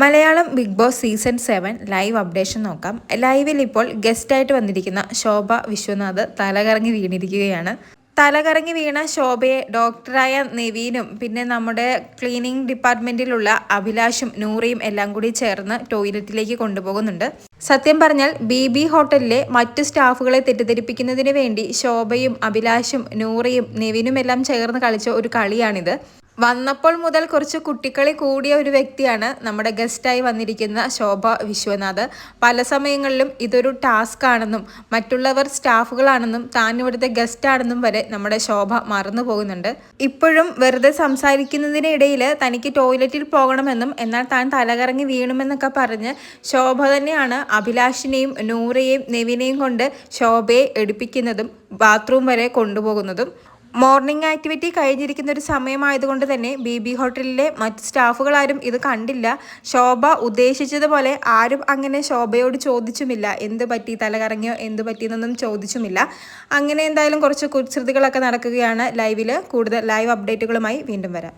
Malayalam big boss season 7 live updation നോക്കാം. ലൈവിൽ ഇപ്പോൾ ഗസ്റ്റായിട്ട് വന്നിരിക്കുന്ന ശോഭ വിശ്വനാഥ് തലകറങ്ങി വീണിരിക്കുകയാണ്. തലകറങ്ങി വീണ ശോഭയെ ഡോക്ടറായ നെവീനും പിന്നെ നമ്മുടെ ക്ലീനിങ് ഡിപ്പാർട്ട്മെന്റിലുള്ള അഭിലാഷും നൂറിയും എല്ലാം കൂടി ചേർന്ന് ടോയ്ലറ്റിലേക്ക് കൊണ്ടുപോകുന്നുണ്ട്. സത്യം പറഞ്ഞാൽ BB ഹോട്ടലിലെ മറ്റു സ്റ്റാഫുകളെ തെറ്റിദ്ധരിപ്പിക്കുന്നതിന് വേണ്ടി ശോഭയും അഭിലാഷും നൂറിയും നെവിനും എല്ലാം ചേർന്ന് കളിച്ച ഒരു കളിയാണിത്. വന്നപ്പോൾ മുതൽ കുറച്ച് കുട്ടിക്കളി കൂടിയ ഒരു വ്യക്തിയാണ് നമ്മുടെ ഗസ്റ്റായി വന്നിരിക്കുന്ന ശോഭ വിശ്വനാഥ്. പല സമയങ്ങളിലും ഇതൊരു ടാസ്ക് ആണെന്നും മറ്റുള്ളവർ സ്റ്റാഫുകളാണെന്നും താൻ ഇവിടുത്തെ ഗസ്റ്റ് ആണെന്നും വരെ നമ്മുടെ ശോഭ മറന്നു പോകുന്നുണ്ട്. ഇപ്പോഴും വെറുതെ സംസാരിക്കുന്നതിനിടയിൽ തനിക്ക് ടോയ്ലറ്റിൽ പോകണമെന്നും എന്നാൽ താൻ തലകറങ്ങി വീണുമെന്നൊക്കെ പറഞ്ഞ് ശോഭ തന്നെയാണ് അഭിലാഷിനെയും നൂറയെയും നെവിനെയും കൊണ്ട് ശോഭയെ എടുപ്പിക്കുന്നതും ബാത്റൂം വരെ കൊണ്ടുപോകുന്നതും. മോർണിംഗ് ആക്ടിവിറ്റി കഴിഞ്ഞിരിക്കുന്ന ഒരു സമയമായതുകൊണ്ട് തന്നെ BB ഹോട്ടലിലെ മറ്റ് സ്റ്റാഫുകളാരും ഇത് കണ്ടില്ല. ശോഭ ഉദ്ദേശിച്ചതുപോലെ ആരും അങ്ങനെ ശോഭയോട് ചോദിച്ചുമില്ല, എന്ത് പറ്റി, തലകറങ്ങിയോ, എന്ത് പറ്റിയെന്നൊന്നും ചോദിച്ചുമില്ല. അങ്ങനെ എന്തായാലും കുറച്ച് കുസൃതികളൊക്കെ നടക്കുകയാണ് ലൈവിൽ. കൂടുതൽ ലൈവ് അപ്ഡേറ്റുകളുമായി വീണ്ടും വരാം.